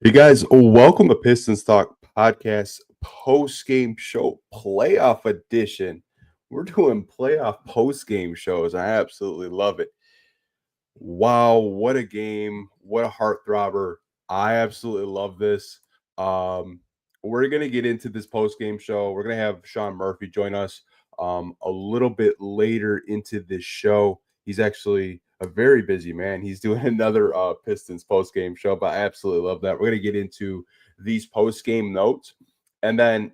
Hey guys, welcome to Pistons Talk Podcast post-game show playoff edition. We're doing playoff post-game shows. I absolutely love it. Wow, what a game. What a heartthrobber. I absolutely love this. Um, we're gonna get into this post-game show. We're gonna have Sean Murphy join us a little bit later into this show. He's actually a very busy man. He's doing another Pistons post-game show, but I absolutely love that. We're gonna get into these post-game notes. And then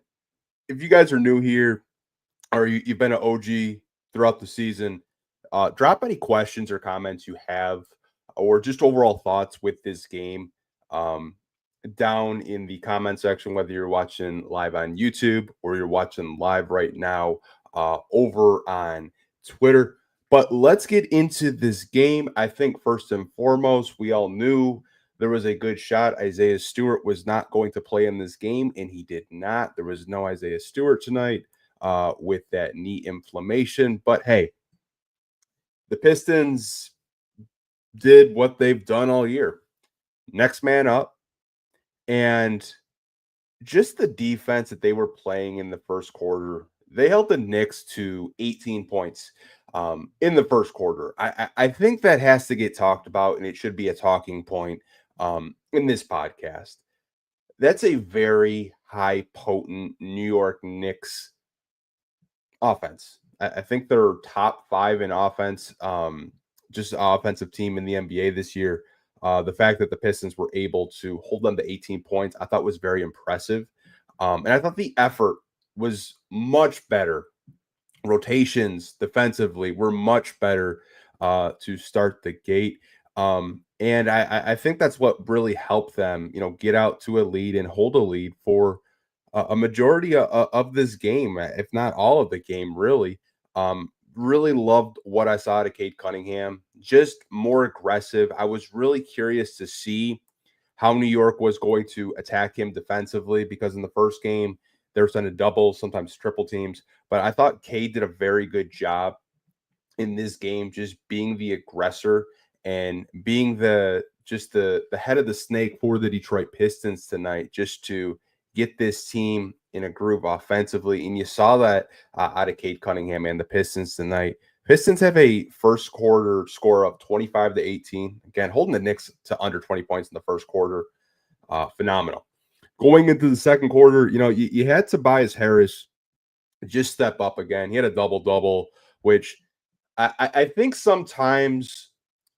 if you guys are new here or you've been an OG throughout the season, drop any questions or comments you have, or just overall thoughts with this game um, down in the comment section, whether you're watching live on YouTube or you're watching live right now over on Twitter. But let's get into this game. I think first and foremost, we all knew there was a good shot. Isaiah Stewart was not going to play in this game, and he did not. There was no Isaiah Stewart tonight with that knee inflammation. But hey, the Pistons did what they've done all year. Next man up. And just the defense that they were playing in the first quarter, they held the Knicks to 18 points in the first quarter. I think that has to get talked about, and it should be a talking point in this podcast. That's a very high potent New York Knicks offense. I think they're top 5 in offense, just offensive team in the NBA this year. The fact that the Pistons were able to hold them to 18 points, I thought was very impressive. And I thought the effort was much better. Rotations defensively were much better to start the gate. And I think that's what really helped them, get out to a lead and hold a lead for a majority of this game, if not all of the game, really. Really loved what I saw to Cade Cunningham, just more aggressive. I was really curious to see how New York was going to attack him defensively because in the first game, they were sending doubles, sometimes triple teams. But I thought Cade did a very good job in this game, just being the aggressor and being the head of the snake for the Detroit Pistons tonight, just to get this team in a groove offensively. And you saw that out of Cade Cunningham and the Pistons tonight. Pistons have a first quarter score of 25-18. Again, holding the Knicks to under 20 points in the first quarter. Phenomenal. Going into the second quarter, you had Tobias Harris just step up again. He had a double-double, which I think sometimes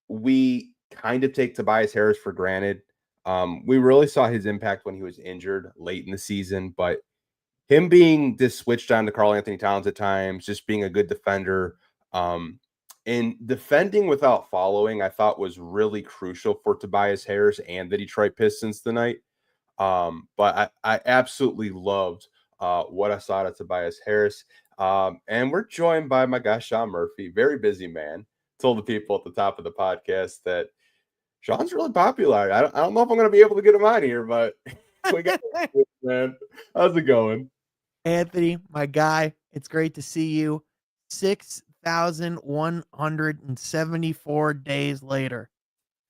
we kind of take Tobias Harris for granted. We really saw his impact when he was injured late in the season, but him being just switched on to Karl Anthony Towns at times, just being a good defender, and defending without following, I thought was really crucial for Tobias Harris and the Detroit Pistons tonight. But I absolutely loved what I saw to Tobias Harris. And we're joined by my guy, Sean Murphy, very busy man. Told the people at the top of the podcast that Sean's really popular. I don't know if I'm going to be able to get him on here, but we got it, man. How's it going? Anthony, my guy, it's great to see you. 6,174 days later,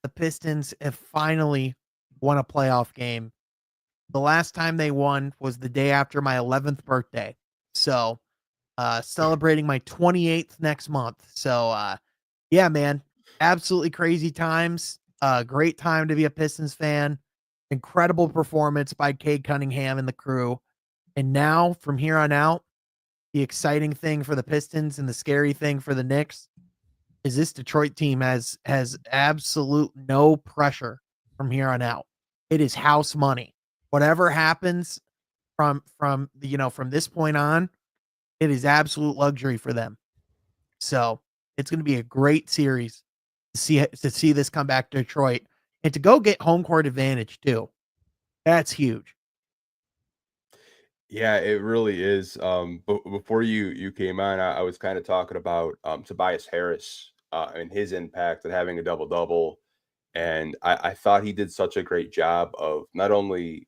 the Pistons have finally won a playoff game. The last time they won was the day after my 11th birthday. So, celebrating my 28th next month. So, yeah, man, absolutely crazy times. Great time to be a Pistons fan. Incredible performance by Cade Cunningham and the crew. And now, from here on out, the exciting thing for the Pistons and the scary thing for the Knicks is this Detroit team has absolute no pressure from here on out. It is house money. Whatever happens from this point on, it is absolute luxury for them. So it's going to be a great series to see this come back to Detroit and to go get home court advantage too. That's huge. Yeah, it really is. Before you came on, I was kind of talking about Tobias Harris and his impact and having a double double, and I thought he did such a great job of not only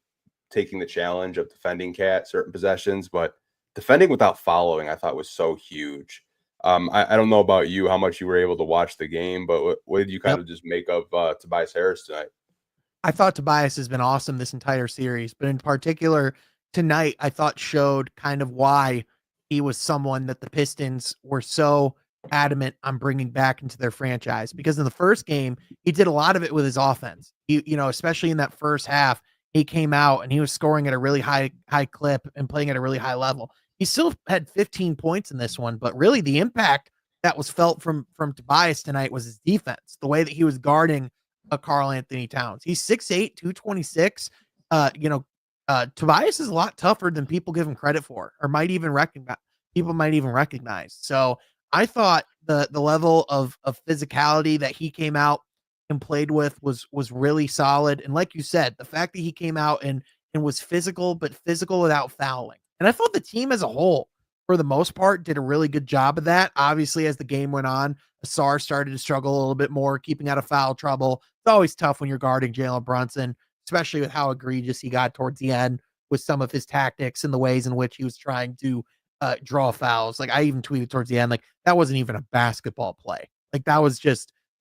taking the challenge of defending Cat certain possessions, but defending without following. I thought was so huge. I don't know about you, how much you were able to watch the game, but what did you kind Yep. of just make of Tobias Harris tonight? I thought Tobias has been awesome this entire series, but in particular tonight, I thought showed kind of why he was someone that the Pistons were so adamant on bringing back into their franchise. Because in the first game, he did a lot of it with his offense. Especially in that first half, he came out and he was scoring at a really high clip and playing at a really high level. He still had 15 points in this one, but really the impact that was felt from Tobias tonight was his defense, the way that he was guarding Karl Anthony Towns. He's 6'8", 226. Tobias is a lot tougher than people give him credit for, or might even recognize. People might even recognize. So I thought the level of physicality that he came out and played with was really solid. And like you said, the fact that he came out and was physical, but physical without fouling. And I thought the team as a whole, for the most part, did a really good job of that. Obviously, as the game went on, Asar started to struggle a little bit more, keeping out of foul trouble. It's always tough when you're guarding Jalen Brunson, especially with how egregious he got towards the end with some of his tactics and the ways in which he was trying to draw fouls. Like I even tweeted towards the end, like that wasn't even a basketball play. Like that was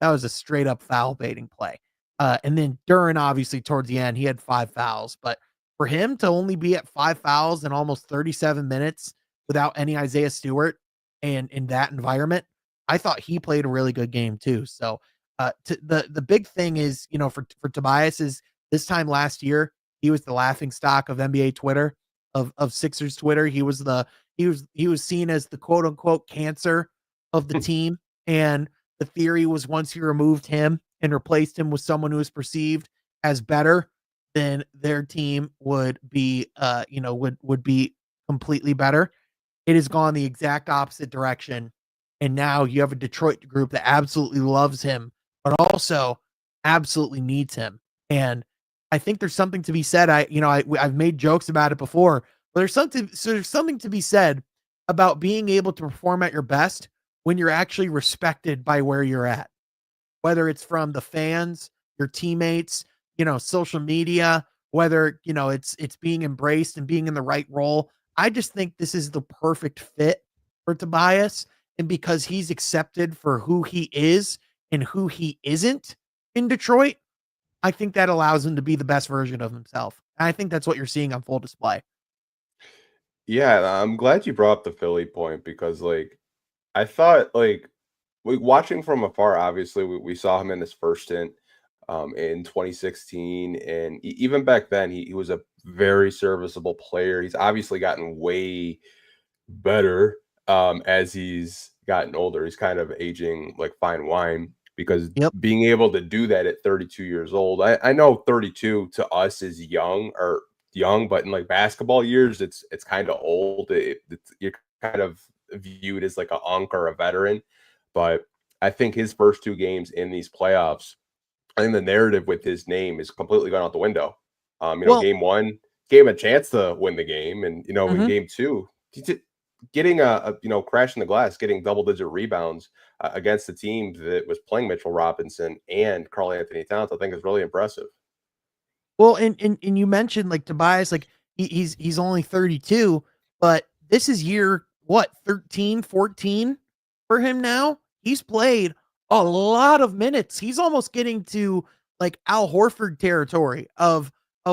a straight up foul baiting play. And then Duran, obviously towards the end, he had 5 fouls, but for him to only be at 5 fouls in almost 37 minutes without any Isaiah Stewart and in that environment, I thought he played a really good game too. So the big thing is, for Tobias is this time last year, he was the laughing stock of NBA Twitter, of Sixers Twitter. He was seen as the quote unquote cancer of the team. And the theory was once you removed him and replaced him with someone who was perceived as better, then their team would be would be completely better. It has gone the exact opposite direction. And now you have a Detroit group that absolutely loves him, but also absolutely needs him. And I think there's something to be said. I've made jokes about it before, but there's something to be said about being able to perform at your best when you're actually respected by where you're at, whether it's from the fans, your teammates, social media, whether, it's being embraced and being in the right role. I just think this is the perfect fit for Tobias. And because he's accepted for who he is and who he isn't in Detroit, I think that allows him to be the best version of himself. And I think that's what you're seeing on full display. Yeah, I'm glad you brought up the Philly point because, like, I thought, like, watching from afar, obviously, we saw him in his first stint in 2016. And even back then, he was a very serviceable player. He's obviously gotten way better as he's gotten older. He's kind of aging like fine wine because Yep. being able to do that at 32 years old, I know 32 to us is young, but in like basketball years, it's kind of old. You're kind of viewed as like a unk or a veteran. But I think his first 2 games in these playoffs, I think the narrative with his name is completely gone out the window. Well, Game 1 gave him a chance to win the game, and in mhm. game 2, getting crashing the glass, getting double-digit rebounds against a team that was playing Mitchell Robinson and Karl Anthony Towns, I think is really impressive. Well, and you mentioned like Tobias, like he's only 32, but this is year what 13, 14 for him now. He's played a lot of minutes. He's almost getting to like Al Horford territory of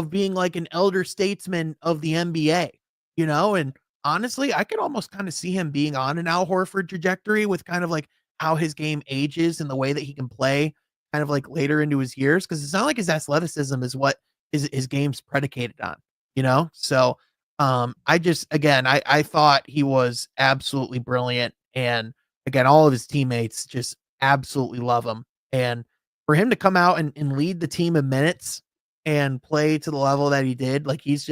being like an elder statesman of the NBA, and honestly, I could almost kind of see him being on an Al Horford trajectory with kind of like how his game ages and the way that he can play kind of like later into his years, because it's not like his athleticism is what his game's predicated on, So I just again I thought he was absolutely brilliant. And again, all of his teammates just absolutely love him. And for him to come out and lead the team in minutes and play to the level that he did, like he's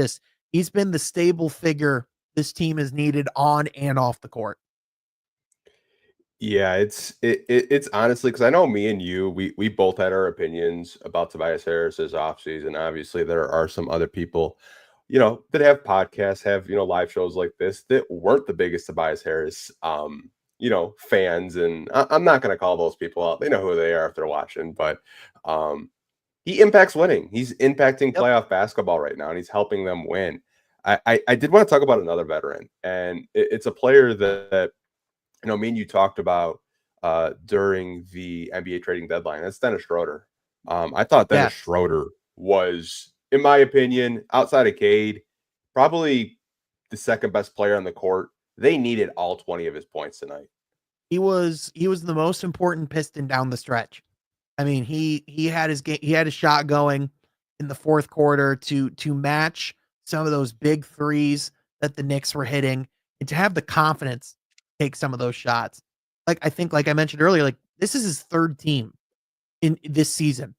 been the stable figure this team has needed on and off the court. Yeah, it's honestly because I know me and you, we both had our opinions about Tobias Harris's offseason. Obviously, there are some other people, that have podcasts, have live shows like this that weren't the biggest Tobias Harris, fans. And I'm not going to call those people out. They know who they are if they're watching. But he impacts winning. He's impacting Yep. playoff basketball right now, and he's helping them win. I did want to talk about another veteran, and it's a player that me and you talked about during the NBA trading deadline. That's Dennis Schroeder. I thought Dennis Yes. Schroeder was, in my opinion, outside of Cade, probably the second best player on the court. They needed all 20 of his points tonight. He was the most important Piston down the stretch. I mean, he had his game, he had his shot going in the fourth quarter to match some of those big threes that the Knicks were hitting, and to have the confidence to take some of those shots. Like I think, like I mentioned earlier, like this is his third team in this season,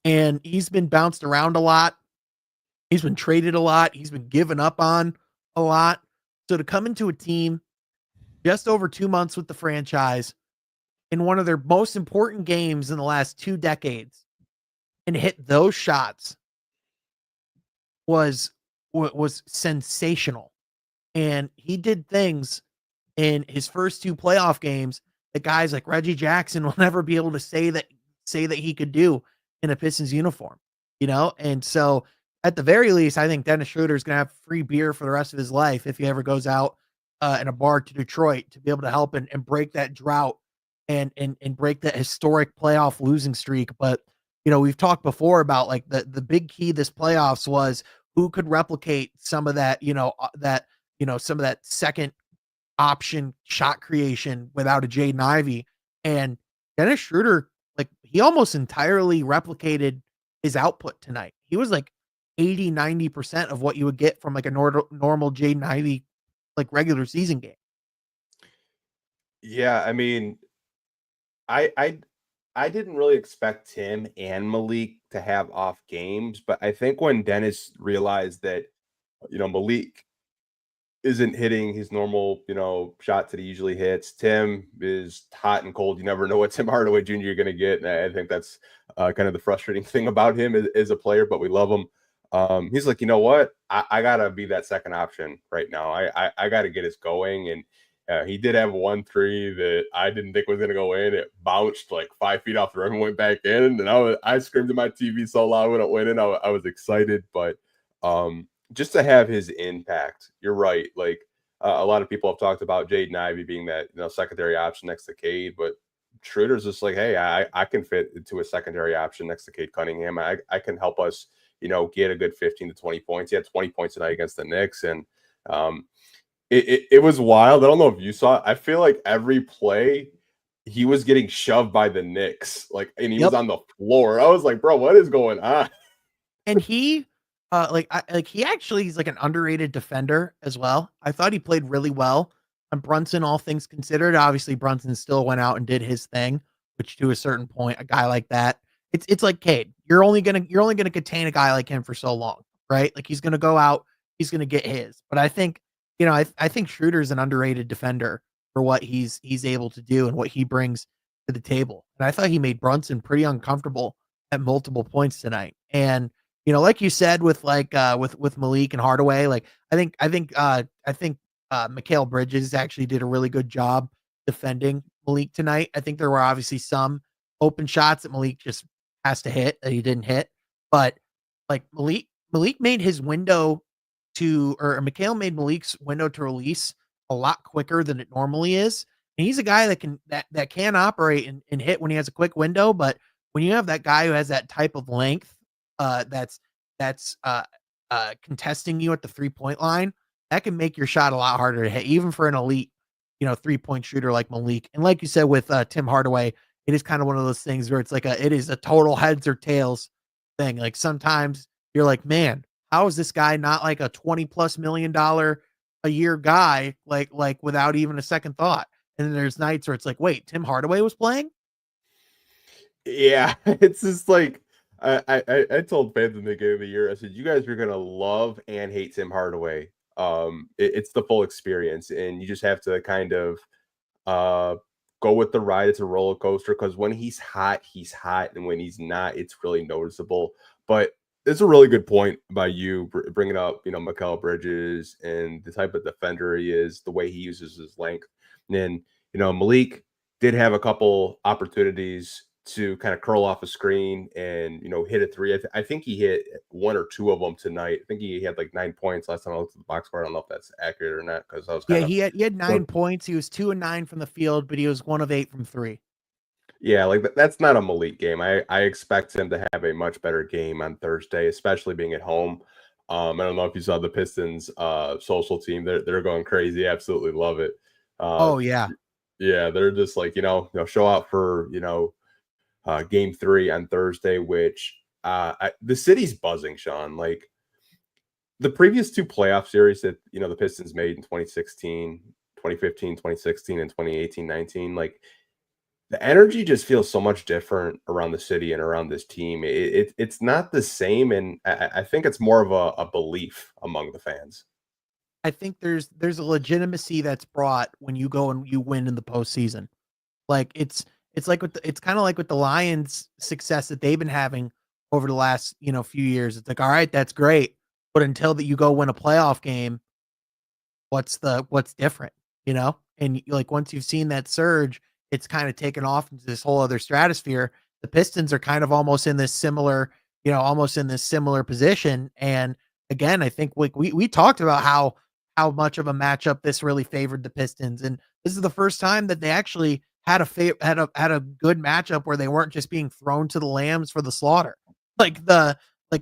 and he's been bounced around a lot. He's been traded a lot. He's been given up on a lot. So to come into a team just over 2 months with the franchise in one of their most important games in the last 2 decades and hit those shots was sensational. And he did things in his first two playoff games that guys like Reggie Jackson will never be able to say that he could do in a Pistons uniform, you know? And so at the very least, I think Dennis Schroeder is going to have free beer for the rest of his life if he ever goes out in a bar to Detroit to be able to help and break that drought and break that historic playoff losing streak. But you know, we've talked before about like the big key this playoffs was who could replicate some of that, some of that second option shot creation without a Jaden Ivey. And Dennis Schroeder, like he almost entirely replicated his output tonight. He was like 80-90% of what you would get from like a normal Jaden Ivey like regular season game. Yeah, I mean, I I I didn't really expect him and Malik to have off games, but I think when Dennis realized that, Malik isn't hitting his normal, shots that he usually hits. Tim is hot and cold. You never know what Tim Hardaway Jr. you're going to get. And I think that's kind of the frustrating thing about him as a player, but we love him. He's like, you know what? I got to be that second option right now. I got to get us going. And he did have 1 3 that I didn't think was going to go in. It bounced like 5 feet off the rim and went back in. And I screamed at my TV so loud when it went in. I was excited, but just to have his impact, you're right. Like a lot of people have talked about Jaden Ivey being that secondary option next to Cade, but Schroeder's just like, hey, I can fit into a secondary option next to Cade Cunningham. I can help us, get a good 15 to 20 points. He had 20 points tonight against the Knicks, and it was wild. I don't know if you saw it. I feel like every play he was getting shoved by the Knicks, and he was Yep. on the floor. I was like, bro, what is going on? And he actually he's like an underrated defender as well. I thought he played really well on Brunson, all things considered. Obviously, Brunson still went out and did his thing, which to a certain point, a guy like that, it's like Cade. You're only gonna contain a guy like him for so long, right? Like he's gonna go out, he's gonna get his. But I think, I think Schroeder's an underrated defender for what he's able to do and what he brings to the table. And I thought he made Brunson pretty uncomfortable at multiple points tonight. And like you said, with with Malik and Hardaway, like I think Mikal Bridges actually did a really good job defending Malik tonight. I think there were obviously some open shots that Malik just has to hit that he didn't hit, but like Malik made his window or Mikal made Malik's window to release a lot quicker than it normally is. And he's a guy that can operate and hit when he has a quick window, but when you have that guy who has that type of length, that's contesting you at the 3-point line, that can make your shot a lot harder to hit, even for an elite, 3-point shooter like Malik. And like you said with Tim Hardaway, it is kind of one of those things where it is a total heads or tails thing. Like sometimes you're like, man, how is this guy not like a $20+ million a year guy, like without even a second thought? And then there's nights where it's like, wait, Tim Hardaway was playing? Yeah, it's just like I told fans in the beginning of the year, I said, you guys are gonna love and hate Tim Hardaway. It's the full experience, and you just have to kind of uh go with the ride. It's a roller coaster because when he's hot, and when he's not, it's really noticeable. But it's a really good point by you bringing up, Mikal Bridges and the type of defender he is, the way he uses his length. And then, Malik did have a couple opportunities to kind of curl off a screen and hit a three. I think he hit 1 or 2 of them tonight. I think he had like 9 points last time I looked at the box score. I don't know if that's accurate or not because I was Yeah, kind of he had 9 points. He was 2 and 9 from the field, but he was 1 of 8 from three. Yeah, like that's not a Malik game. I expect him to have a much better game on Thursday, especially being at home. I don't know if you saw the Pistons social team. They're going crazy. Absolutely love it. Uh Oh yeah. yeah, they're just like, show out for, game 3 on Thursday, which the city's buzzing, Sean. Like the previous 2 playoff series that, the Pistons made in 2016, 2015, 2016, and 2018-19, like the energy just feels so much different around the city and around this team. It's not the same, and I think it's more of a belief among the fans. I think there's a legitimacy that's brought when you go and you win in the postseason. Like it's like it's kind of like with the Lions' success that they've been having over the last few years. It's like, all right, that's great, but until that you go win a playoff game, what's different, And like once you've seen that surge, it's kind of taken off into this whole other stratosphere. The Pistons are kind of almost in this similar position. And again, I think we talked about how much of a matchup this really favored the Pistons, and this is the first time that they actually had a good matchup where they weren't just being thrown to the lambs for the slaughter. Like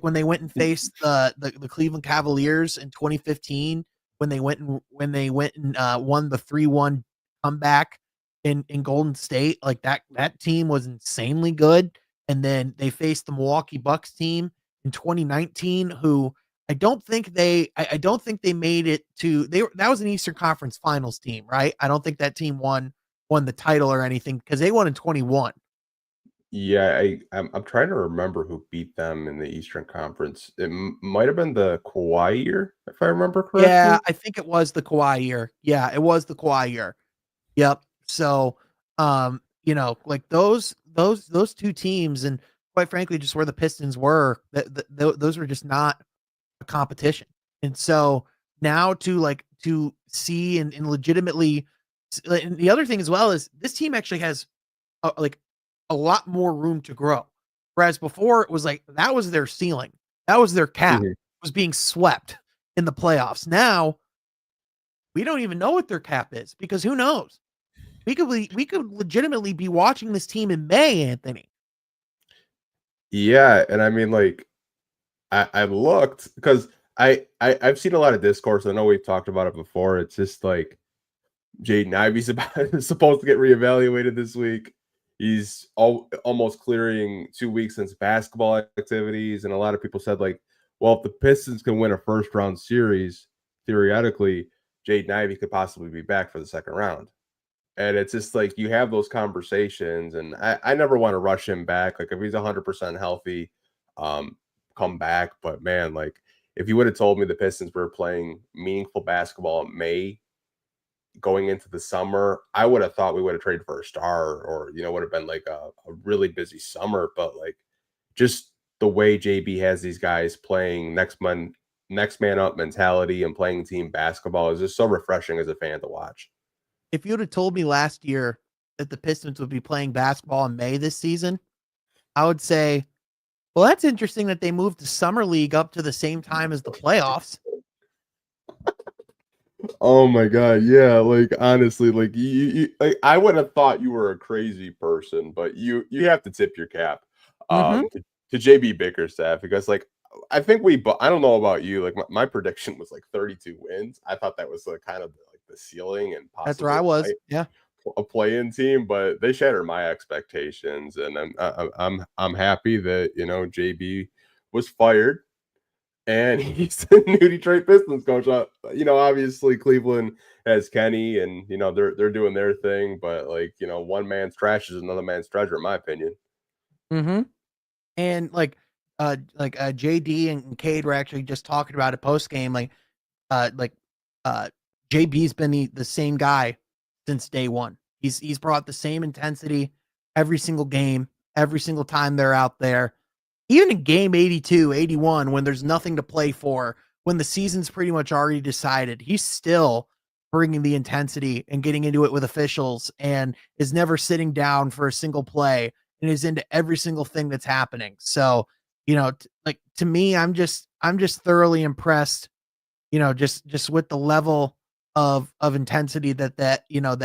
when they went and faced the Cleveland Cavaliers in 2015, when they went and won the 3-1 comeback in Golden State, like that team was insanely good. And then they faced the Milwaukee Bucks team in 2019, who I don't think they made it to that was an Eastern Conference Finals team, right? I don't think that team won the title or anything because they won in 21. Yeah, I'm trying to remember who beat them in the Eastern Conference. It might have been the Kawhi year, if I remember Yeah, correctly. I think it was the Kawhi year. Yeah, it was the Kawhi year. Yep. So, like those 2 teams, and quite frankly, just where the Pistons were, those were just not a competition. And so now to see and legitimately, and the other thing as well is this team actually has like a lot more room to grow. Whereas before it was like that was their ceiling, that was their cap, Mhm. was being swept in the playoffs. Now we don't even know what their cap is because who knows? We could legitimately be watching this team in May, Anthony. Yeah, and I mean, like, I looked because I've seen a lot of discourse. I know we've talked about it before. It's just like Jaden Ivey's about supposed to get reevaluated this week. He's almost clearing 2 weeks since basketball activities, and a lot of people said, like, well, if the Pistons can win a first round series, theoretically, Jaden Ivey could possibly be back for the second round. And it's just like you have those conversations, and I never want to rush him back. Like if he's 100% healthy, um, come back. But man, like if you would have told me the Pistons were playing meaningful basketball in May going into the summer, I would have thought we would have traded for a star, or would have been like a really busy summer. But like just the way JB has these guys playing next man up mentality and playing team basketball is just so refreshing as a fan to watch. If you would have told me last year that the Pistons would be playing basketball in May this season, I would say, well, that's interesting that they moved the summer league up to the same time as the playoffs. Oh my god, yeah, like honestly, like like, I would have thought you were a crazy person, but you have to tip your cap Mhm. to JB Bickerstaff because like I think I don't know about you, like my prediction was like 32 wins. I thought that was kind of like the ceiling and That's where I possibly was. Yeah. a play-in team, but they shattered my expectations, and I'm happy that JB was fired and he's the new Detroit Pistons coach. Obviously Cleveland has Kenny, and they're doing their thing, but like one man's trash is another man's treasure, in my opinion. Mhm. And JD and Cade were actually just talking about it post game. Uh, like, uh, JB's been the same guy since day one. He's brought the same intensity every single game, every single time they're out there. Even in game 82, 81, when there's nothing to play for, when the season's pretty much already decided, he's still bringing the intensity and getting into it with officials and is never sitting down for a single play and is into every single thing that's happening. So, to me, I'm just thoroughly impressed, just with the level of intensity that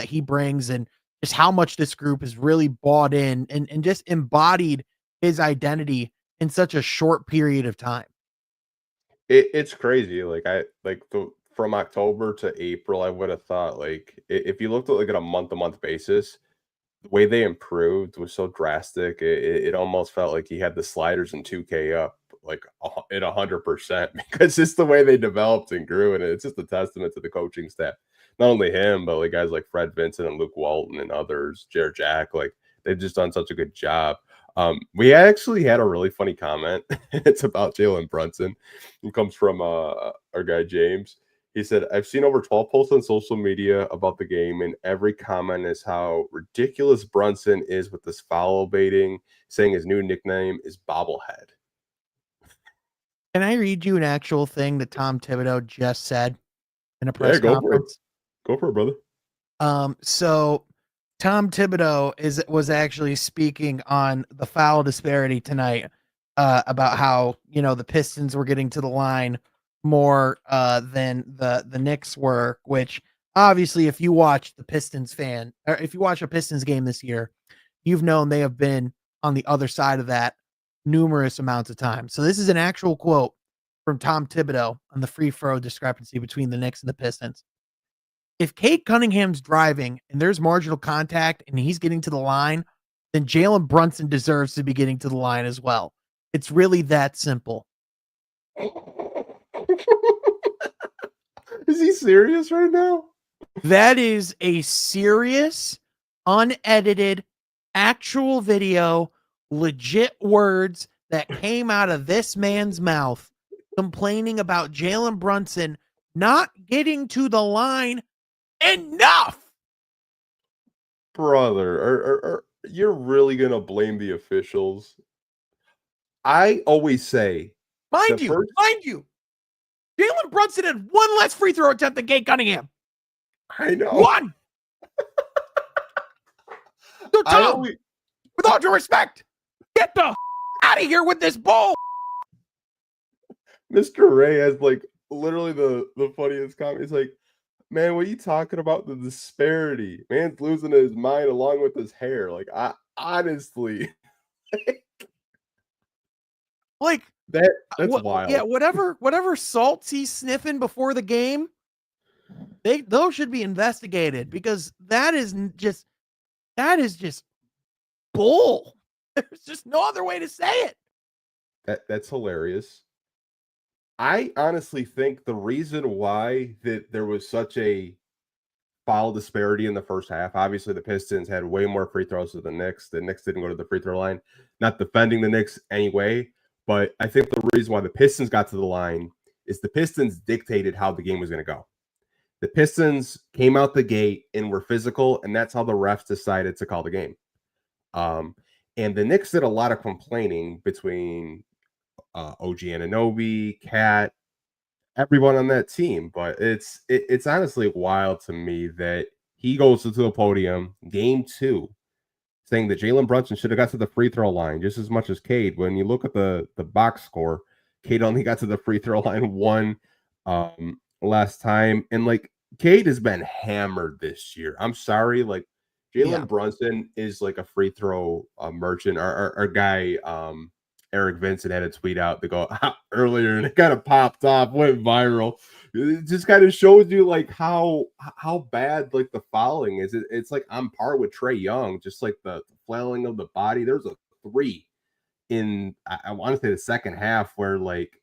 he brings, and just how much this group has really bought in and just embodied his identity in such a short period of time. It's crazy. Like from October to April, I would have thought like if you looked at like at a month to month basis, the way they improved was so drastic. It almost felt like he had the sliders in 2K up like at 100% because it's the way they developed and grew, and it's just a testament to the coaching staff. Not only him, but like guys like Fred Vincent and Luke Walton and others, Jared Jack, like they've just done such a good job. We actually had a really funny comment. It's about Jalen Brunson. It comes from our guy James. He said, I've seen over 12 posts on social media about the game, and every comment is how ridiculous Brunson is with this foul baiting, saying his new nickname is Bobblehead. Can I read you an actual thing that Tom Thibodeau just said in a Yeah, press conference? Go for it, brother. So Tom Thibodeau was actually speaking on the foul disparity tonight, about how, the Pistons were getting to the line more than the Knicks were, which obviously if you watch a Pistons game this year, you've known they have been on the other side of that numerous amounts of times. So this is an actual quote from Tom Thibodeau on the free throw discrepancy between the Knicks and the Pistons. If Cade Cunningham's driving and there's marginal contact and he's getting to the line, then Jalen Brunson deserves to be getting to the line as well. It's really that simple. Is he serious right now? That is a serious, unedited, actual video, legit words that came out of this man's mouth complaining about Jalen Brunson not getting to the line enough. Brother, you're really going to blame the officials? I always say, mind you, Jalen Brunson had one less free throw attempt than Cade Cunningham. I know. One. So Tom, with all due respect, get the out of here with this bull. Mr. Ray has like literally the funniest comment. He's like, man, what are you talking about? The disparity. Man's losing his mind along with his hair. Like, I honestly, like that's wild. Yeah, whatever salts he's sniffing before the game, those should be investigated because that is just bull. There's just no other way to say it. That's hilarious. I honestly think the reason why that there was such a foul disparity in the first half, obviously the Pistons had way more free throws than the Knicks. The Knicks didn't go to the free throw line. Not defending the Knicks anyway, but I think the reason why the Pistons got to the line is the Pistons dictated how the game was going to go. The Pistons came out the gate and were physical, and that's how the refs decided to call the game. And the Knicks did a lot of complaining between OG Anunoby, Cat, everyone on that team. But it's honestly wild to me that he goes to the podium, game 2, saying that Jalen Brunson should have got to the free throw line just as much as Cade. When you look at the box score, Cade only got to the free throw line one last time. And like Cade has been hammered this year. I'm sorry, like Jalen Brunson is like a free throw merchant. Our guy Eric Vincent had a tweet out to go earlier, and it kind of popped off, went viral. It just kind of shows you like how bad like the fouling is. It's like on par with Trae Young, just like the flailing of the body. There's a 3 in I want to say the second half where like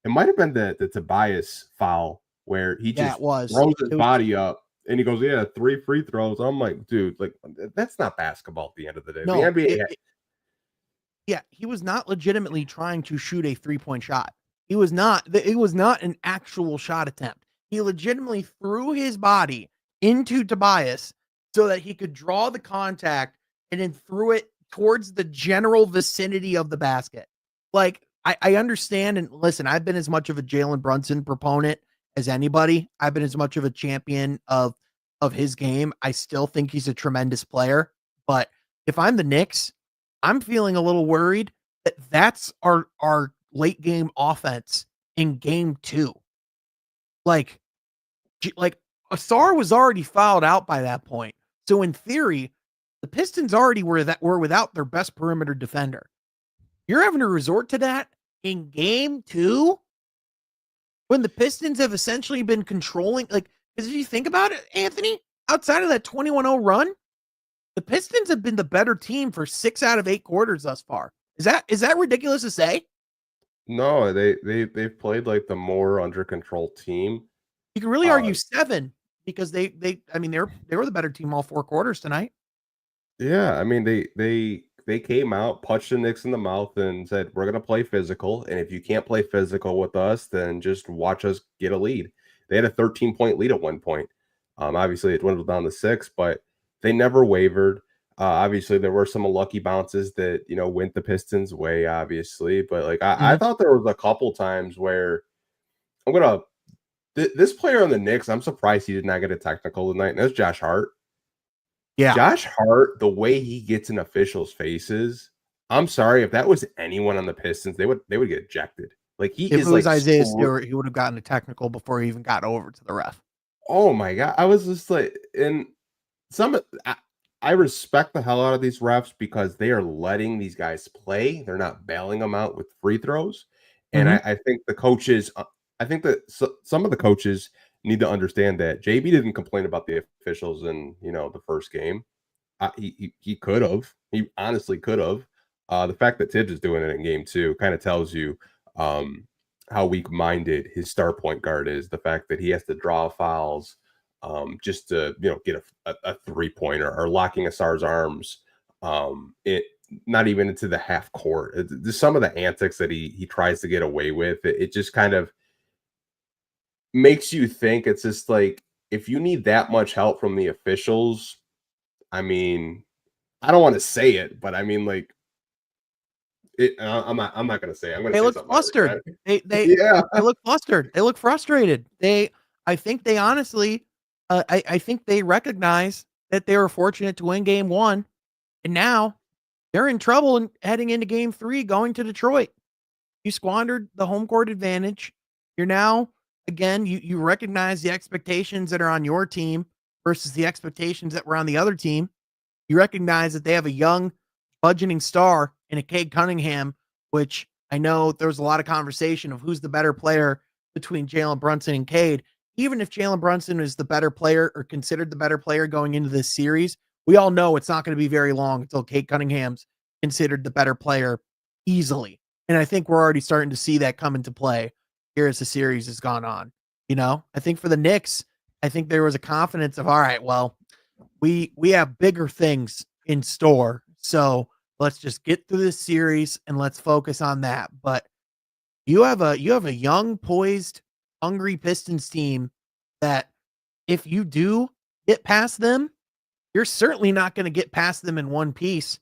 it might have been the Tobias foul where he just throws his body up. And he goes, 3 free throws. I'm like, dude, like that's not basketball at the end of the day. No, the NBA. He was not legitimately trying to shoot a 3-point shot. It was not an actual shot attempt. He legitimately threw his body into Tobias so that he could draw the contact and then threw it towards the general vicinity of the basket. Like, I understand, and listen, I've been as much of a Jalen Brunson proponent as anybody. I've been as much of a champion of his game. I still think he's a tremendous player. But if I'm the Knicks, I'm feeling a little worried that that's our late game offense in game 2. Like Asar was already fouled out by that point. So in theory, the Pistons already were without their best perimeter defender. You're having to resort to that in game 2 when the Pistons have essentially been controlling, like, because if you think about it, Anthony, outside of that 21-0 run, the Pistons have been the better team for 6 out of 8 quarters thus far. Is that ridiculous to say? No, they've played like the more under control team. You can really Uh, argue 7 because I mean, they were the better team all 4 quarters tonight. yeah, I mean they came out, punched the Knicks in the mouth, and said we're gonna play physical, and if you can't play physical with us, then just watch us get a lead. They had a 13-point lead at one point. Obviously it dwindled down to 6, but they never wavered. Obviously there were some lucky bounces that went the Pistons' way, obviously, but like I Mhm. thought there was a couple times where I'm gonna this player on the Knicks, I'm surprised he did not get a technical tonight, and that's Josh Hart. Yeah. Josh Hart, the way he gets in officials' faces, I'm sorry, if that was anyone on the Pistons, they would get ejected. Like, he If it is was like Isaiah screw Stewart, he would have gotten a technical before he even got over to the ref. oh my god. I was just like, and some of I respect the hell out of these refs because they are letting these guys play. They're not bailing them out with free throws. And Mhm. I think the coaches, I think that some of the coaches need to understand that JB didn't complain about the officials in the first game. He could have. He honestly could have. The fact that Tibbs is doing it in game 2 kind of tells you um, how weak-minded his star point guard is. The fact that he has to draw fouls just to get a 3-pointer or locking Asar's arms. It not even into the half court. Just some of the antics that he tries to get away with. It just kind of makes you think. It's just like, if you need that much help from the officials, I mean, I don't want to say it, but I mean, like, I'm not gonna say it. I'm gonna They say look something I flustered. regret. They they Yeah. they look flustered. They look frustrated. I think they honestly, I think they recognize that they were fortunate to win game 1, and now they're in trouble and heading into game 3 going to Detroit. You squandered the home court advantage. You're now, again, you recognize the expectations that are on your team versus the expectations that were on the other team. You recognize that they have a young, budgeting star in a Cade Cunningham, which I know there was a lot of conversation of who's the better player between Jalen Brunson and Cade. Even if Jalen Brunson is the better player or considered the better player going into this series, we all know it's not going to be very long until Cade Cunningham's considered the better player easily. And I think we're already starting to see that come into play here as the series has gone on. I think for the Knicks, I think there was a confidence of, all right, well, we have bigger things in store. So let's just get through this series and let's focus on that. But you have a young, poised, hungry Pistons team that if you do get past them, you're certainly not going to get past them in one piece.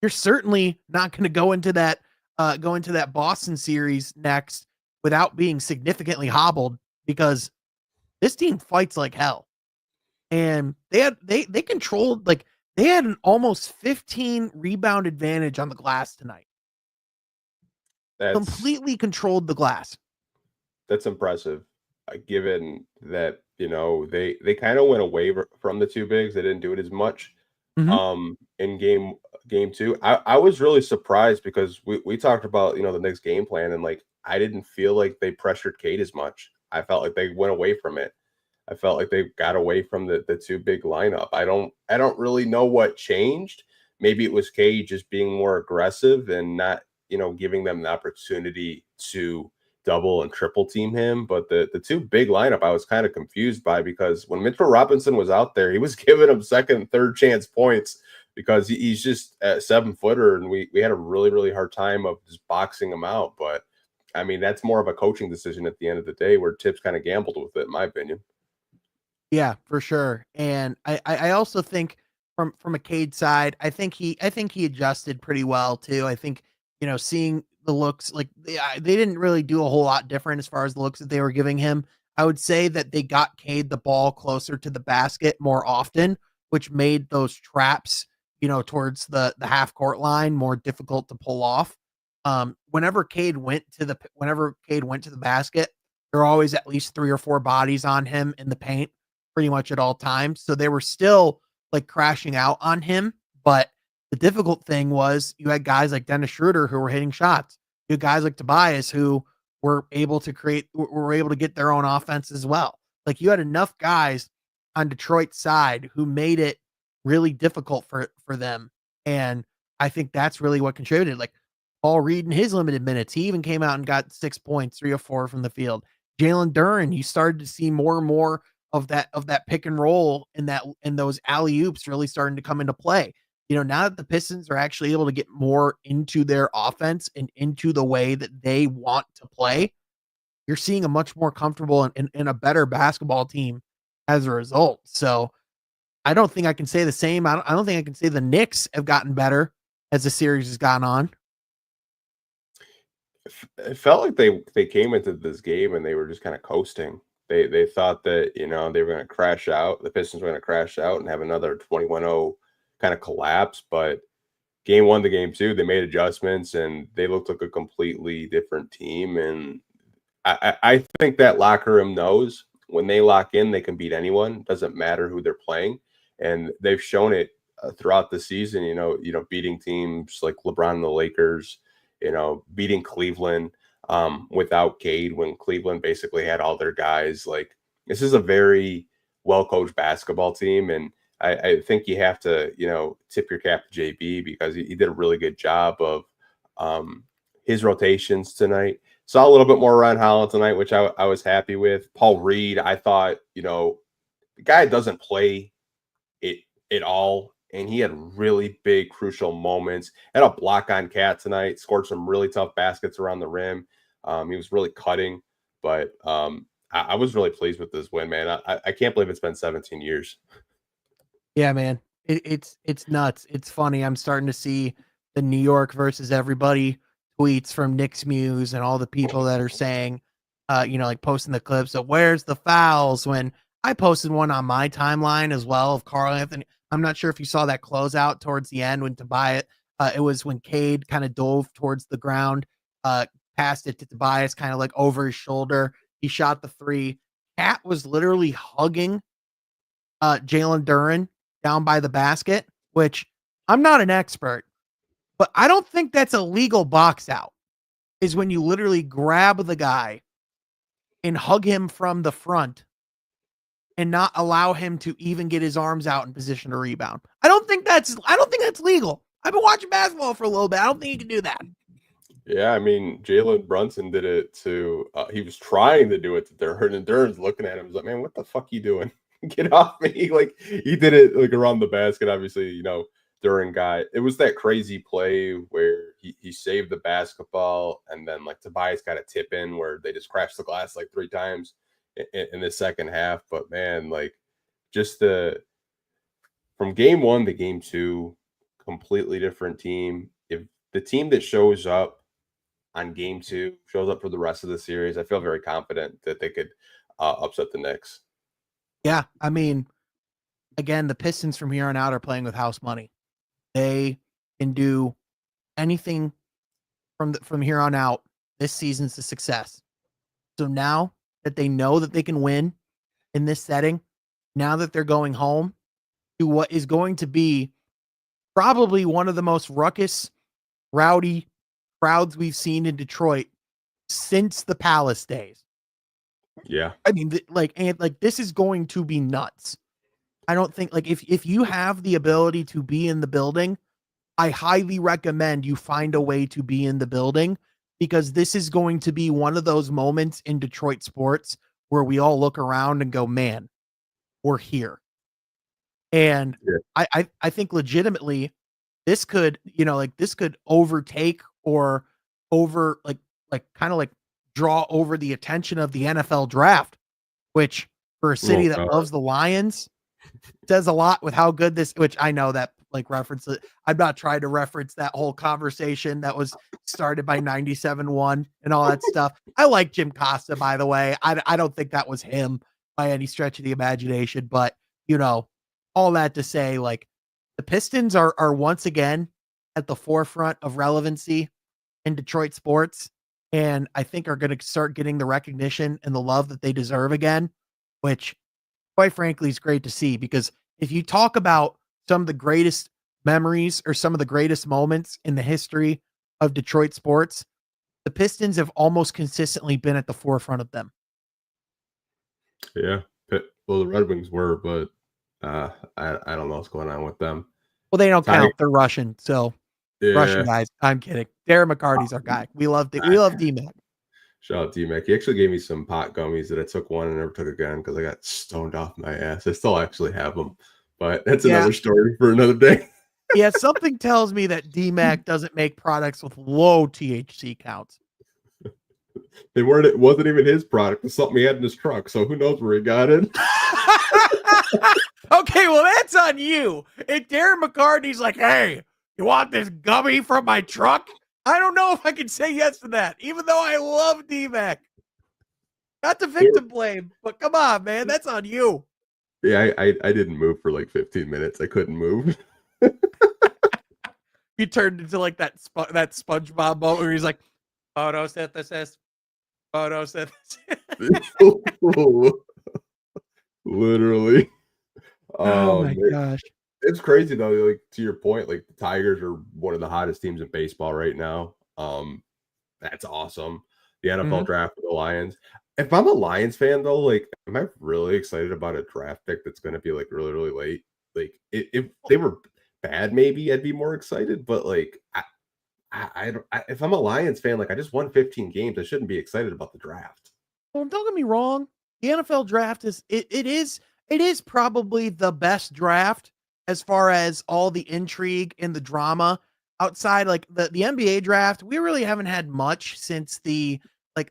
You're certainly not going to go into that Boston series next without being significantly hobbled because this team fights like hell. And they controlled, like, they had an almost 15 rebound advantage on the glass tonight. That's Completely controlled the glass. that's impressive, given that, they kinda went away from the 2 bigs. They didn't do it as much, Mhm. in game 2. I was really surprised because we talked about, the next game plan, and, like, I didn't feel like they pressured Kate as much. I felt like they went away from it. I felt like they got away from the 2 big lineup. I don't really know what changed. Maybe it was Cade just being more aggressive and not, giving them the opportunity to double and triple team him. But the 2 big lineup I was kind of confused by, because when Mitchell Robinson was out there, he was giving him second and third chance points because he's just a 7-footer, and we had a really, really hard time of just boxing him out. But I mean, that's more of a coaching decision at the end of the day, where Tips kind of gambled with it, in my opinion. Yeah, for sure. And I also think from a Cade side, I think he adjusted pretty well too. I think, seeing the looks, like, they didn't really do a whole lot different as far as the looks that they were giving him. I would say that they got Cade the ball closer to the basket more often, which made those traps, towards the half court line more difficult to pull off. Whenever Cade went to the basket, there were always at least 3 or 4 bodies on him in the paint pretty much at all times. So they were still like crashing out on him. But the difficult thing was you had guys like Dennis Schroeder who were hitting shots. You had guys like Tobias who were able to get their own offense as well. Like you had enough guys on Detroit's side who made it really difficult for them. And I think that's really what contributed. Like Paul Reed in his limited minutes, he even came out and got 6 points, 3 or 4 from the field. Jalen Duren, you started to see more and more of that pick and roll and those alley oops really starting to come into play. You know, now that the Pistons are actually able to get more into their offense and into the way that they want to play, you're seeing a much more comfortable and a better basketball team as a result. So I don't think I can say the same. I don't think I can say the Knicks have gotten better as the series has gone on. It felt like they came into this game and they were just kind of coasting. They thought that, you know, they were going to crash out. The Pistons were going to crash out and have another 21-0 kind of collapse. But game 1 to game 2, they made adjustments and they looked like a completely different team. And I think that locker room knows when they lock in, they can beat anyone. Doesn't matter who they're playing, and they've shown it throughout the season. Beating teams like LeBron and the Lakers. Beating Cleveland without Cade when Cleveland basically had all their guys. Like, this is a very well-coached basketball team, and I think you have to, tip your cap to JB because he did a really good job of his rotations tonight. Saw a little bit more Ron Holland tonight, which I was happy with. Paul Reed, I thought, the guy doesn't play it at all, and he had really big, crucial moments. Had a block on Cat tonight, scored some really tough baskets around the rim. He was really cutting, but I was really pleased with this win, man. I can't believe it's been 17 years. Yeah, man. It's nuts. It's funny. I'm starting to see the New York versus everybody tweets from Knicks Muse and all the people that are saying, like posting the clips of where's the fouls, when I posted one on my timeline as well of Karl Anthony. I'm not sure if you saw that closeout towards the end when Tobias, it was when Cade kind of dove towards the ground, passed it to Tobias kind of like over his shoulder. He shot the 3. Cat was literally hugging Jalen Duren down by the basket, which I'm not an expert, but I don't think that's a legal box out, is when you literally grab the guy and hug him from the front and not allow him to even get his arms out in position to rebound. I don't think that's legal. I've been watching basketball for a little bit. I don't think you can do that. Yeah, I mean, Jalen Brunson did it to he was trying to do it to Duren, and Duren's looking at him. He's like, man, what the fuck you doing? Get off me. Like, he did it like around the basket. Obviously, Duren it was that crazy play where he saved the basketball, and then like Tobias got a tip in where they just crashed the glass like 3 times in the second half. But man, like, just from game 1 to game 2, completely different team. If the team that shows up on game 2 shows up for the rest of the series, I feel very confident that they could upset the Knicks. Yeah, I mean, again, the Pistons from here on out are playing with house money. They can do anything from here on out. This season's a success. So now that they know that they can win in this setting, now that they're going home to what is going to be probably one of the most ruckus, rowdy crowds we've seen in Detroit since the Palace days. Yeah. I mean, this is going to be nuts. I don't think, like, if you have the ability to be in the building, I highly recommend you find a way to be in the building, because this is going to be one of those moments in Detroit sports where we all look around and go, man, we're here. And yeah. I think legitimately this could, this could overtake or kind of draw over the attention of the NFL draft, which for a city that loves the Lions says a lot with how good this, which I know that reference it. I'm not trying to reference that whole conversation that was started by 97-1 and all that stuff. I like Jim Costa, by the way. I don't think that was him by any stretch of the imagination, but all that to say, the Pistons are once again at the forefront of relevancy in Detroit sports, and I think are going to start getting the recognition and the love that they deserve again, which quite frankly is great to see, because if you talk about some of the greatest memories or some of the greatest moments in the history of Detroit sports, the Pistons have almost consistently been at the forefront of them. Yeah. Well, the Red Wings were, but I don't know what's going on with them. Well, they don't Tiger, count. They're Russian. So Russian yeah. guys. I'm kidding. Darren McCarty's our guy. We love D-Mac. Shout out D-Mac. He actually gave me some pot gummies that I took one and never took again because I got stoned off my ass. I still actually have them, but that's Yeah. another story for another day. Yeah, something tells me that D-Mac doesn't make products with low THC counts. It wasn't even his product. It's something he had in his truck. So who knows where he got it? Okay, well, that's on you. If Darren McCartney's like, hey, you want this gummy from my truck? I don't know if I can say yes to that, even though I love D-Mac. Not the victim blame, but come on, man. That's on you. Yeah, I didn't move for like 15 minutes. I couldn't move. You turned into like that SpongeBob moment where he's like, photosynthesis. Literally. Oh my gosh. It's crazy though. Like to your point, like the Tigers are one of the hottest teams in baseball right now. That's awesome. The NFL draft with the Lions. If I'm a Lions fan though, like, am I really excited about a draft pick that's going to be like really, really late? Like, if they were bad, maybe I'd be more excited. But like, if I'm a Lions fan, like I just won 15 games, I shouldn't be excited about the draft. Well, don't get me wrong. The NFL draft is probably the best draft as far as all the intrigue and the drama outside. Like the NBA draft, we really haven't had much since the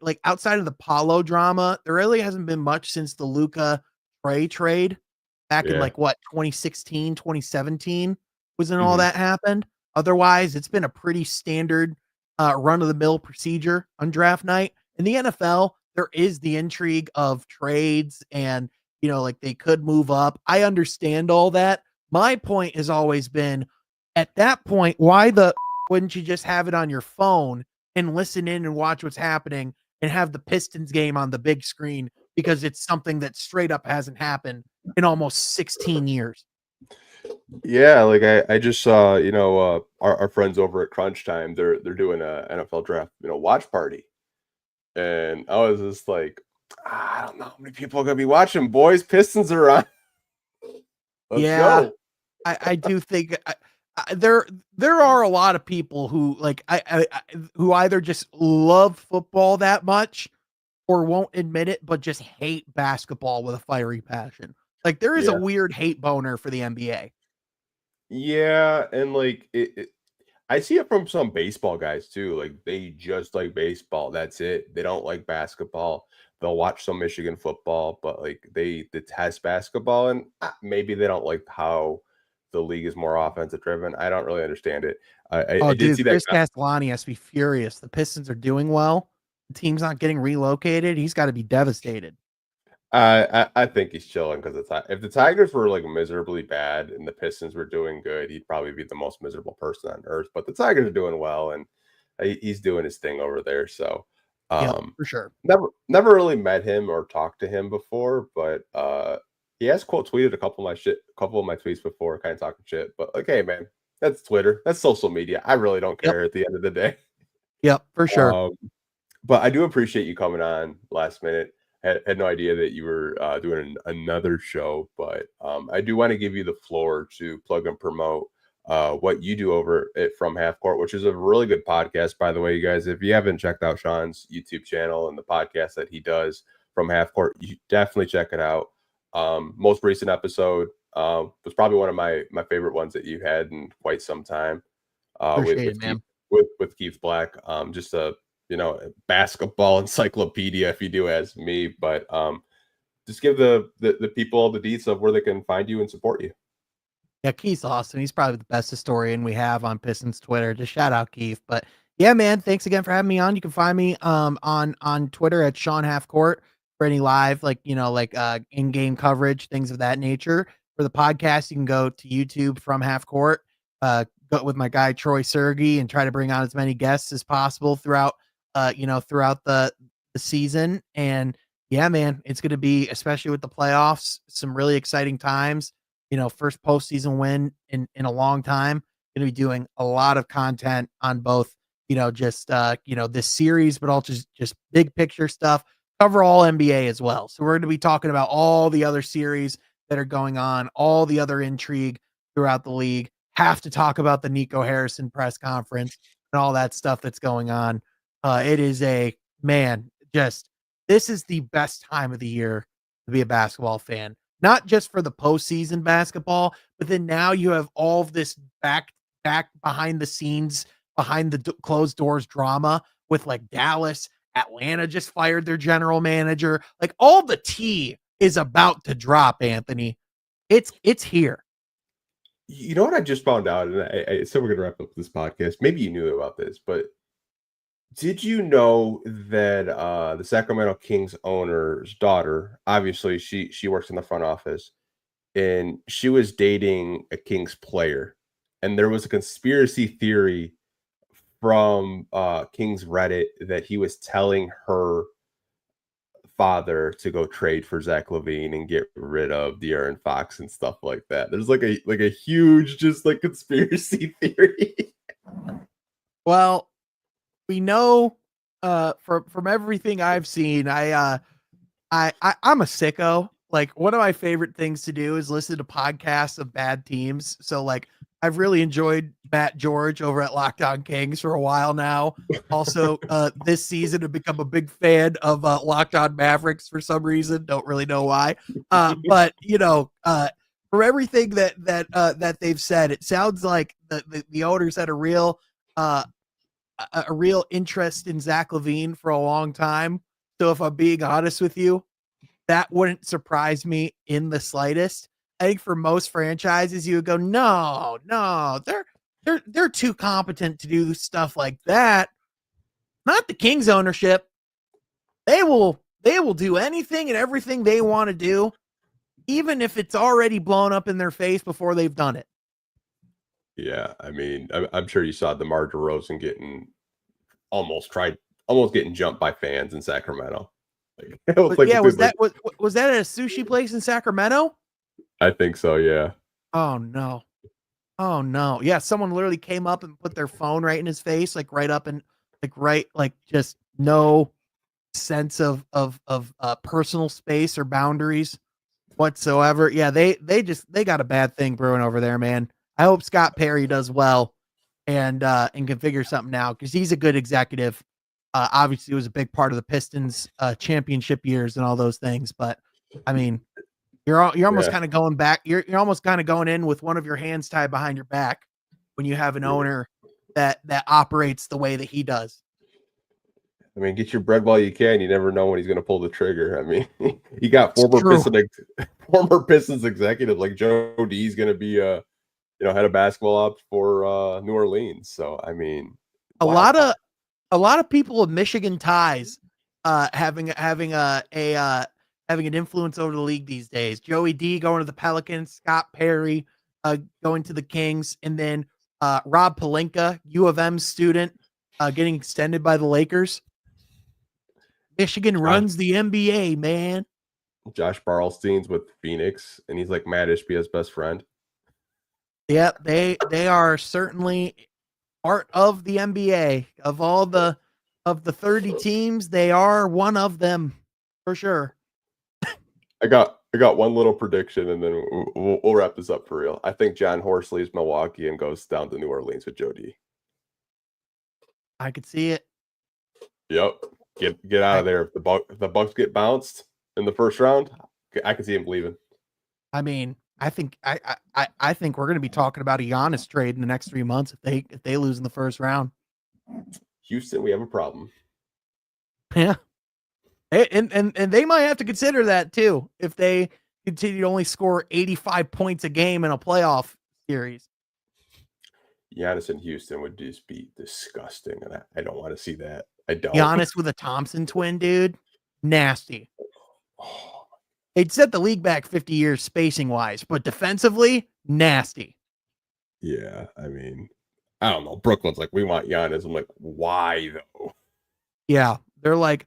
like outside of the Paulo drama. There really hasn't been much since the Luka Trey trade back in like what 2016, 2017 was when all that happened. Otherwise, it's been a pretty standard run of the mill procedure on draft night. In the NFL, there is the intrigue of trades and, you know, like they could move up. I understand all that. My point has always been at that point, why the wouldn't you just have it on your phone and listen in and watch what's happening and have the Pistons game on the big screen because it's something that straight up hasn't happened in almost 16 years. Yeah, like I just saw, our friends over at Crunch Time, they're doing a NFL draft, watch party. And I was just like, I don't know how many people are gonna be watching, boys. Pistons are on. Let's go. I do think there are a lot of people who like who either just love football that much or won't admit it, but just hate basketball with a fiery passion. Like there is a weird hate boner for the NBA. Yeah, and like I see it from some baseball guys too. Like they just like baseball. That's it. They don't like basketball. They'll watch some Michigan football, but like they detest basketball, and maybe they don't like how the league is more offensive driven. I don't really understand it. I did see that. Chris Castellani has to be furious. The Pistons are doing well. The team's not getting relocated. He's got to be devastated. I think he's chilling because if the Tigers were like miserably bad and the Pistons were doing good, he'd probably be the most miserable person on earth. But the Tigers are doing well, and he's doing his thing over there. So, for sure. Never really met him or talked to him before, but he has quote tweeted a couple of my tweets before, kind of talking shit. But like, hey man, that's Twitter, that's social media. I really don't care at the end of the day. Yep, for sure. But I do appreciate you coming on last minute. Had no idea that you were doing another show, but I do want to give you the floor to plug and promote what you do over at From Half Court, which is a really good podcast, by the way, you guys. If you haven't checked out Sean's YouTube channel and the podcast that he does from Half Court, you definitely check it out. Most recent episode was probably one of my favorite ones that you had in quite some time. With Keith Black, just a basketball encyclopedia, if you do as me, but just give the people the deets of where they can find you and support you. Yeah, Keith's awesome. He's probably the best historian we have on Pistons Twitter. Just shout out Keith. But yeah, man, thanks again for having me on. You can find me on Twitter at Sean Half Court for any live in-game coverage, things of that nature. For the podcast, you can go to YouTube From Half Court, go with my guy Troy Sergey and try to bring on as many guests as possible throughout the season. And yeah, man, it's going to be, especially with the playoffs, some really exciting times. first postseason win in a long time. Going to be doing a lot of content on both, just this series, but also just big picture stuff. Cover all NBA as well. So we're going to be talking about all the other series that are going on, all the other intrigue throughout the league. Have to talk about the Nico Harrison press conference and all that stuff that's going on. It is this is the best time of the year to be a basketball fan, not just for the postseason basketball, but then now you have all of this back behind the scenes, behind the closed doors drama with like Dallas, Atlanta just fired their general manager. Like all the tea is about to drop, Anthony. It's here. You know what I just found out, and I said we're gonna wrap up this podcast. Maybe you knew about this, but did you know that the Sacramento Kings owner's daughter, obviously she works in the front office, and she was dating a Kings player, and there was a conspiracy theory from Kings Reddit that he was telling her father to go trade for Zach LaVine and get rid of De'Aaron Fox and stuff like that. There's like a huge just like conspiracy theory. Well, we know from everything I've seen, I'm a sicko. Like one of my favorite things to do is listen to podcasts of bad teams. So like I've really enjoyed Matt George over at Locked On Kings for a while now. Also, this season have become a big fan of Locked On Mavericks for some reason. Don't really know why. But for everything that they've said, it sounds like the owners had a real interest in Zach LaVine for a long time. So if I'm being honest with you, that wouldn't surprise me in the slightest. I think for most franchises, you would go, no, they're too competent to do stuff like that. Not the Kings ownership. They will do anything and everything they want to do, even if it's already blown up in their face before they've done it. Yeah, I mean, I'm sure you saw DeMar DeRozan getting almost getting jumped by fans in Sacramento. Was that at a sushi place in Sacramento? I think so, yeah. Oh no. Yeah, someone literally came up and put their phone right in his face, like right up and just no sense of personal space or boundaries whatsoever. Yeah, they got a bad thing brewing over there, man. I hope Scott Perry does well and can figure something out because he's a good executive. Obviously, it was a big part of the Pistons championship years and all those things. But I mean, you're almost kind of going back. You're almost kind of going in with one of your hands tied behind your back when you have an owner that operates the way that he does. I mean, get your bread while you can. You never know when he's going to pull the trigger. I mean, you got former Pistons executive like Joe D's going to be head of basketball ops for New Orleans. So I mean, a lot of people with Michigan ties having an influence over the league these days. Joey D going to the Pelicans, Scott Perry going to the Kings, and then Rob Pelinka, U of M student, getting extended by the Lakers. Michigan runs the NBA, man. Josh Barlstein's with Phoenix, and he's like Matt Ishbia's best friend. Yep, they are certainly part of the NBA. Of the 30 teams, they are one of them for sure. I got one little prediction, and then we'll wrap this up for real. I think John Horst leaves Milwaukee and goes down to New Orleans with Joe D. I could see it. Yep. Get out of there. If the Bucks get bounced in the first round, I can see him leaving. I mean, I think we're going to be talking about a Giannis trade in the next 3 months if they lose in the first round. Houston, we have a problem. Yeah. And they might have to consider that too if they continue to only score 85 points a game in a playoff series. Giannis in Houston would just be disgusting, and I don't want to see that. I don't. Giannis with a Thompson twin, dude, nasty. They'd set the league back 50 years spacing wise, but defensively, nasty. Yeah, I mean, I don't know. Brooklyn's like, we want Giannis. I'm like, why though? Yeah, they're like,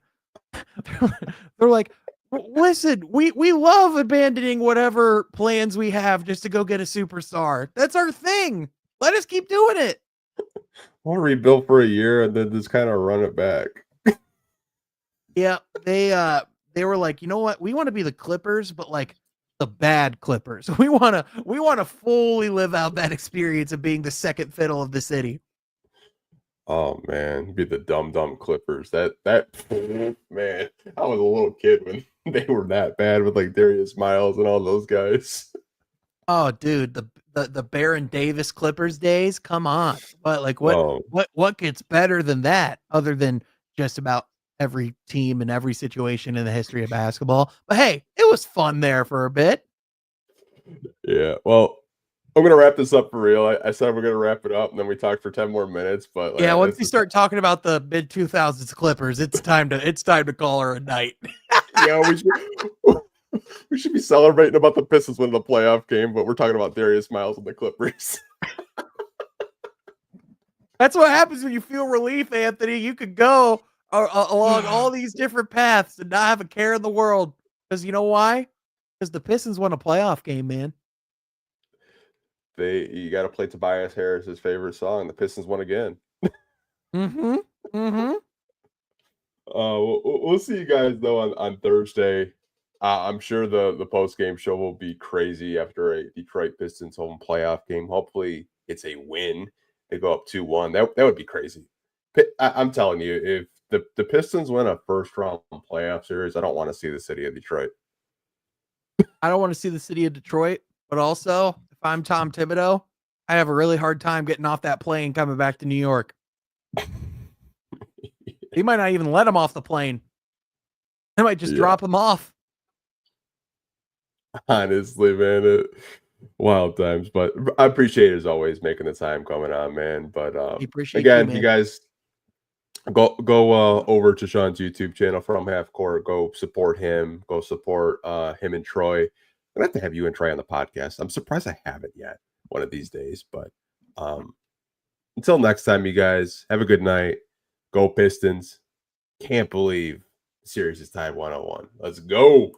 Listen, we love abandoning whatever plans we have just to go get a superstar. That's our thing. Let us keep doing it. We'll rebuild for a year and then just kind of run it back. Yeah, they were like, you know what? We want to be the Clippers, but like the bad Clippers. We want to fully live out that experience of being the second fiddle of the city. Oh man, be the dumb Clippers. That man, I was a little kid when they were that bad with like Darius Miles and all those guys. Oh, dude, the Baron Davis Clippers days. Come on, but like Oh what gets better than that? Other than just about every team and every situation in the history of basketball. But hey, it was fun there for a bit. yeah. Well, I'm gonna wrap this up for real. I said we're gonna wrap it up, and then we talked for 10 more minutes. But like, Yeah, once it's we just, start talking about the mid 2000s Clippers, it's time to call her a night. yeah, we should be celebrating about the Pistons winning the playoff game, but we're talking about Darius Miles and the Clippers. That's what happens when you feel relief, Anthony. You could go along all these different paths and not have a care in the world. Because you know why? Because the Pistons won a playoff game, man. You got to play Tobias Harris's favorite song. The Pistons won again. Mm-hmm. Mm-hmm. We'll see you guys though on Thursday. I'm sure the post game show will be crazy after a Detroit Pistons home playoff game. Hopefully, it's a win. They go up 2-1. That would be crazy. I'm telling you, if the Pistons win a first round playoff series, I don't want to see the city of Detroit. I don't want to see the city of Detroit, but also if I'm Tom Thibodeau, I have a really hard time getting off that plane coming back to New York. He might not even let him off the plane. They might just drop him off. Honestly, man, wild times. But I appreciate it as always making the time coming on, man. But We appreciate you, again, man. you guys go over to Sean's YouTube channel from Half Court. Go support him. Go support him and Troy. I'd have to have you and Troy on the podcast. I'm surprised I haven't yet one of these days. But until next time, you guys have a good night. Go Pistons. Can't believe the series is tied 1-1. Let's go.